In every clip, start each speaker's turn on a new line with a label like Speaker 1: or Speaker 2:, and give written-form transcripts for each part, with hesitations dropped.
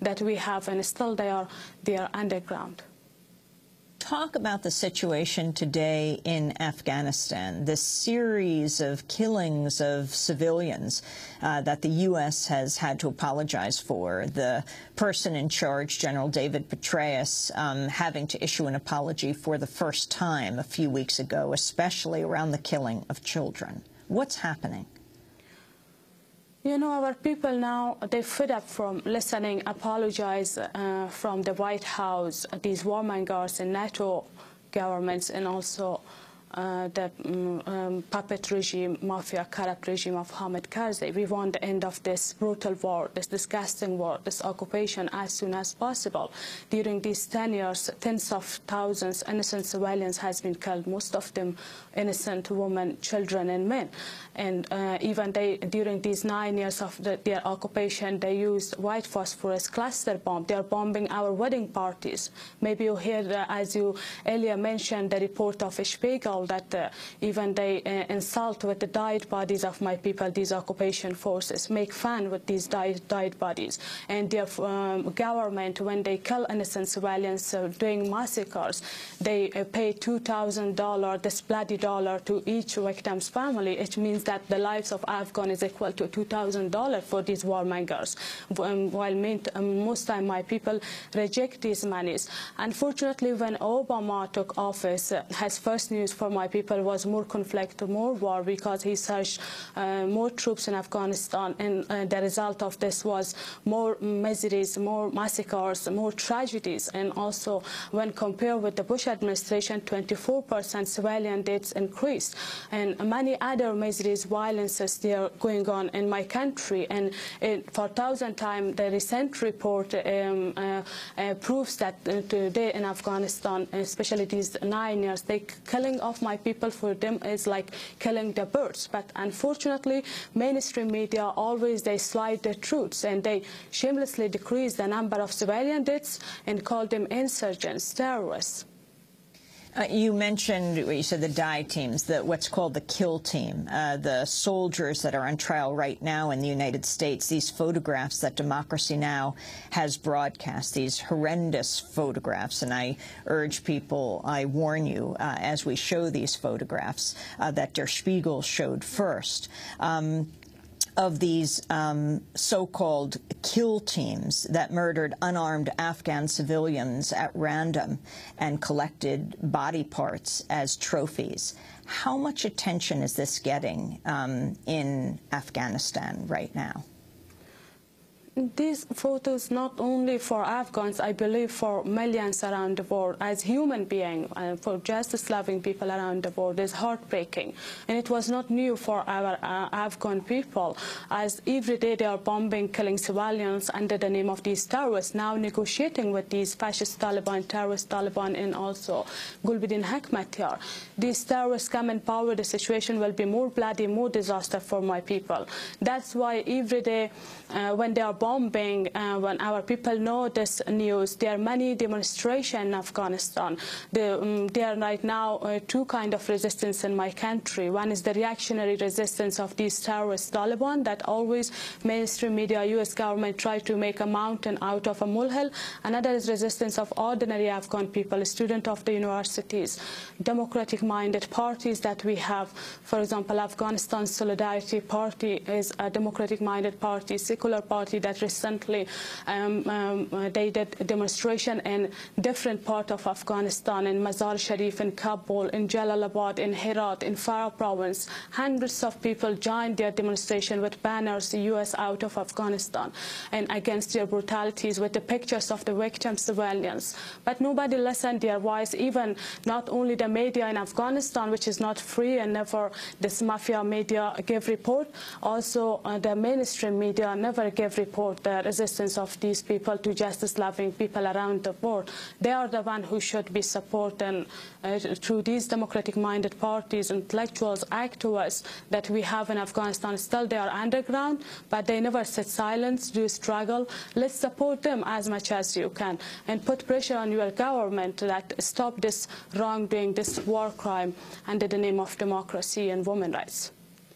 Speaker 1: that we have, and still they are underground.
Speaker 2: Talk about the situation today in Afghanistan, this series of killings of civilians that the U.S. has had to apologize for, the person in charge, General David Petraeus, having to issue an apology for the first time a few weeks ago, especially around the killing of children. What's happening?
Speaker 1: You know, our people now, they're fed up from listening, apologize from the White House, these warmongers and NATO governments, and also the puppet regime, mafia, corrupt regime of Hamid Karzai. We want the end of this brutal war, this disgusting war, this occupation as soon as possible. During these 10 years, tens of thousands innocent civilians has been killed, most of them innocent women, children, and men. And even during these 9 years of their occupation, they used white phosphorus cluster bomb. They are bombing our wedding parties. Maybe you heard, as you earlier mentioned, the report of Spiegel that even they insult with the died bodies of my people, these occupation forces, make fun with these died bodies. And their government, when they kill innocent civilians doing massacres, they pay $2,000, this bloody dollar, to each victim's family. It means that the lives of Afghan is equal to $2,000 for these warmongers, while most time my people reject these monies. Unfortunately, when Obama took office, his first news for my people was more conflict, more war, because he surged more troops in Afghanistan, and the result of this was more miseries, more massacres, more tragedies. And also, when compared with the Bush administration, 24% civilian deaths increased, and many other miseries, violences, they are going on in my country. And for 1,000 times, the recent report proves that today in Afghanistan, especially these 9 years, the killing of my people, for them is like killing the birds. But unfortunately, mainstream media always they slide the truths, and they shamelessly decrease the number of civilian deaths and call them insurgents, terrorists.
Speaker 2: You mentioned, you said the die teams, what's called the kill team, the soldiers that are on trial right now in the United States, these photographs that Democracy Now! Has broadcast, these horrendous photographs. And I urge people, I warn you, as we show these photographs, that Der Spiegel showed first, of these so-called kill teams that murdered unarmed Afghan civilians at random and collected body parts as trophies. How much attention is this getting in Afghanistan right now?
Speaker 1: These photos not only for Afghans, I believe for millions around the world, as human beings, and for justice-loving people around the world, is heartbreaking. And it was not new for our Afghan people, as every day they are bombing, killing civilians under the name of these terrorists, now negotiating with these fascist Taliban, terrorist Taliban, and also Gulbuddin Hekmatyar. These terrorists come in power, the situation will be more bloody, more disaster for my people. That's why every day when they are bombing, when our people know this news, there are many demonstrations in Afghanistan. There are right now two kinds of resistance in my country. One is the reactionary resistance of these terrorist Taliban that always mainstream media, U.S. government try to make a mountain out of a molehill. Another is resistance of ordinary Afghan people, students of the universities, democratic-minded parties that we have. For example, Afghanistan Solidarity Party is a democratic-minded party, secular party that recently they did a demonstration in different parts of Afghanistan, in Mazar Sharif, in Kabul, in Jalalabad, in Herat, in Farah province. Hundreds of people joined their demonstration with banners, U.S. out of Afghanistan, and against their brutalities with the pictures of the victim civilians. But nobody listened their voice, even not only the media in Afghanistan, which is not free and never this mafia media give report, also the mainstream media never give report the resistance of these people to justice-loving people around the world. They are the ones who should be supported through these democratic-minded parties, intellectuals, activists that we have in Afghanistan. Still, they are underground, but they never sit silent, do struggle. Let's support them as much as you can and put pressure on your government that stop this wrongdoing, this war crime under the name of democracy and women's rights.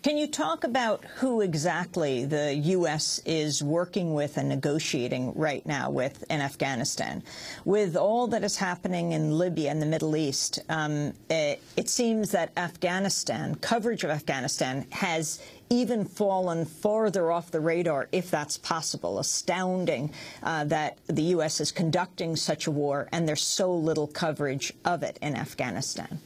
Speaker 2: Can you talk about who exactly the U.S. is working with and negotiating right now with in Afghanistan? With all that is happening in Libya and the Middle East, it seems that Afghanistan, coverage of Afghanistan, has even fallen farther off the radar, if that's possible. Astounding that the U.S. is conducting such a war and there's so little coverage of it in Afghanistan.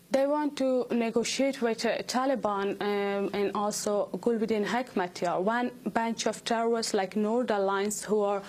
Speaker 1: They want to negotiate with Taliban and also Gulbuddin Hekmatyar, one bunch of terrorists like Nord Alliance who are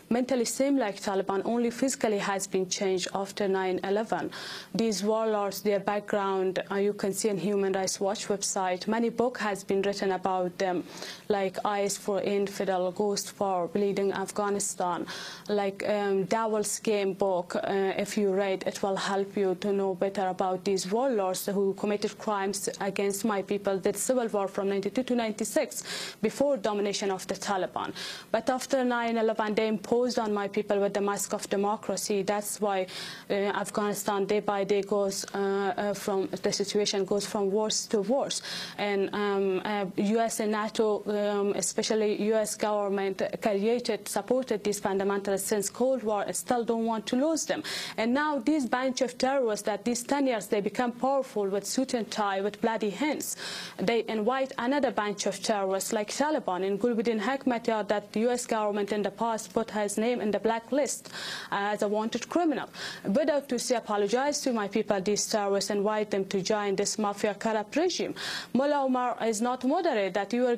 Speaker 1: mentally same like Taliban, only physically has been changed after 9/11. These warlords, their background, you can see on Human Rights Watch website. Many books has been written about them, like Eyes for Infidel, Ghost for Bleeding Afghanistan, like Devil's Game book. If you read, it will help you to know better about these warlords who committed crimes against my people, did civil war from 92 to 96, before domination of the Taliban. But after 9/11, they imposed on my people with the mask of democracy. That's why Afghanistan day by day goes from the situation goes from worse to worse. And U.S. and NATO, especially U.S. government, supported these fundamentalists since Cold War, still don't want to lose them. And now these bunch of terrorists that these 10 years they become powerful with suit and tie, with bloody hands. They invite another bunch of terrorists like Taliban and Gulbuddin Hekmatyar that the U.S. government in the past put his name in the blacklist as a wanted criminal. Without to say apologize to my people, these terrorists invite them to join this mafia corrupt regime. Mullah Omar is not moderate. That your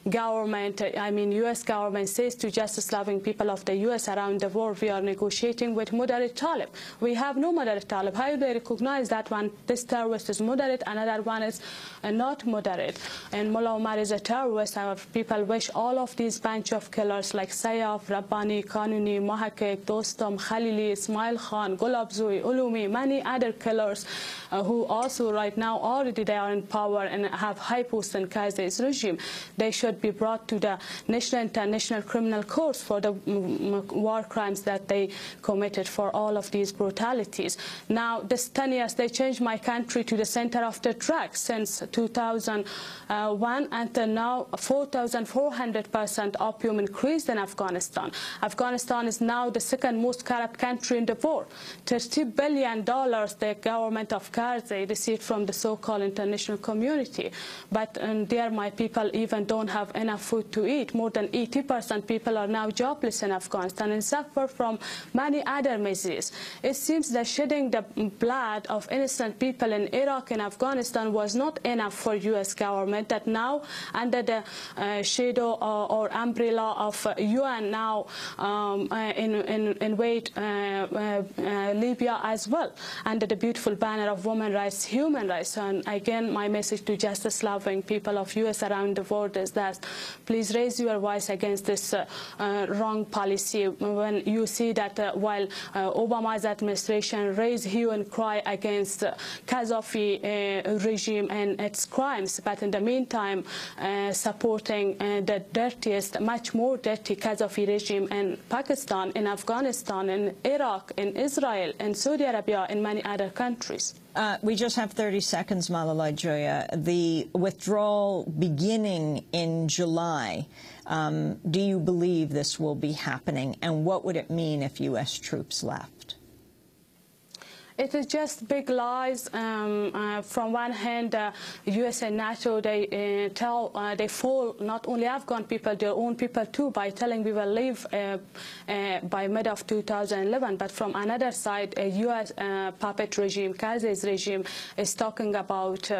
Speaker 1: government, I mean U.S. government says to justice-loving people of the U.S. around the world, we are negotiating with moderate Talib. We have no moderate Talib. How do they recognize that one? This terrorist is moderate, another one is not moderate. And Mullah Omar is a terrorist. Our people wish all of these bunch of killers like Sayyaf, Rabbani, Kanuni, Mahakek, Dostum, Khalili, Ismail Khan, Gulabzui, Ulumi, many other killers who also right now already they are in power and have high posts in Karzai's regime. They should be brought to the National International Criminal Court for the war crimes that they committed for all of these brutalities. Now, this 10 years, they changed my country to the center of the track since 2001 until now, 4,400% opium increased in Afghanistan. Afghanistan is now the second most corrupt country in the world. $30 billion the government of Karzai received from the so-called international community. But there my people even don't have enough food to eat. More than 80% people are now jobless in Afghanistan and suffer from many other miseries. It seems that shedding the blood of innocent people in Iraq and Afghanistan was not enough for U.S. government, that now under the shadow or umbrella of UN now invade Libya as well, under the beautiful banner of women's rights, human rights. And again, my message to justice-loving people of U.S. around the world is that please raise your voice against this wrong policy. When you see that while Obama's administration raised hue and cry against Gaddafi regime and its crimes, but in the meantime supporting the dirtiest, much more dirty Gaddafi regime in Pakistan, in Afghanistan, in Iraq, in Israel, in Saudi Arabia, and many other countries.
Speaker 2: We just have 30 seconds, Malalai Joya. The withdrawal beginning in July, do you believe this will be happening? And what would it mean if U.S. troops left?
Speaker 1: It is just big lies. From one hand, U.S. and NATO, they they fool not only Afghan people, their own people too, by telling we will leave by mid of 2011. But from another side, a U.S. puppet regime, Karzai's regime, is talking about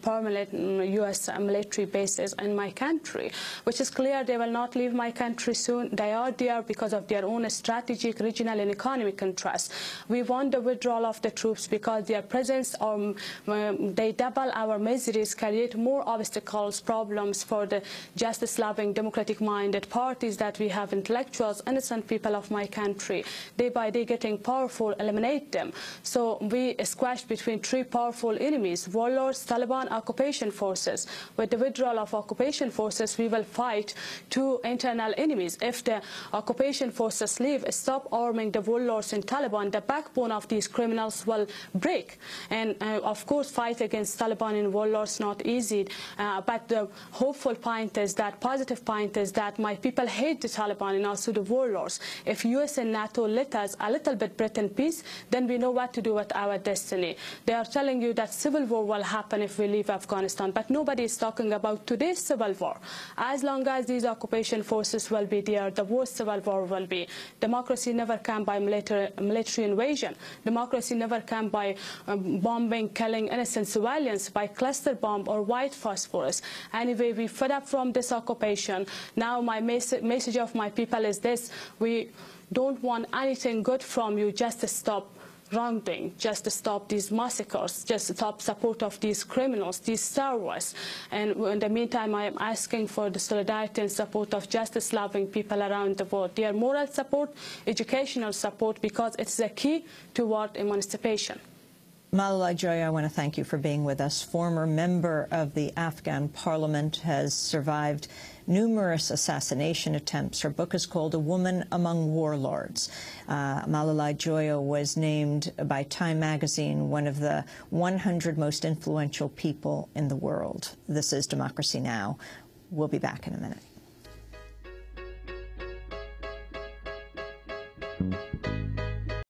Speaker 1: permanent U.S. military bases in my country, which is clear they will not leave my country soon. They are there because of their own strategic, regional, and economic interests. We want the withdrawal of the troops because their presence, they double our miseries, create more obstacles, problems for the justice-loving, democratic-minded parties that we have, intellectuals, innocent people of my country. Day by day getting powerful, eliminate them. So we squashed between three powerful enemies: warlords, Taliban, occupation forces. With the withdrawal of occupation forces, we will fight two internal enemies. If the occupation forces leave, stop arming the warlords and Taliban, the backbone of these criminal trust will break. And of course, fight against Taliban and warlords not easy. But the hopeful point is that, positive point is that my people hate the Taliban and also the warlords. If US and NATO let us a little bit breathe in peace, then we know what to do with our destiny. They are telling you that civil war will happen if we leave Afghanistan, but nobody is talking about today's civil war. As long as these occupation forces will be there, the worst civil war will be. Democracy never came by military invasion. Democracy never came by bombing, killing innocent civilians, by cluster bomb or white phosphorus. Anyway, we fed up from this occupation. Now my message of my people is this: we don't want anything good from you, just to stop wrongdoing, just to stop these massacres, just to stop support of these criminals, these terrorists. And in the meantime, I am asking for the solidarity and support of justice-loving people around the world. Their moral support, educational support, because it's the key toward emancipation.
Speaker 2: Malalai Joya, I want to thank you for being with us. Former member of the Afghan parliament, has survived numerous assassination attempts. Her book is called A Woman Among Warlords. Malalai Joya was named by Time magazine one of the 100 most influential people in the world. This is Democracy Now! We'll be back in a minute.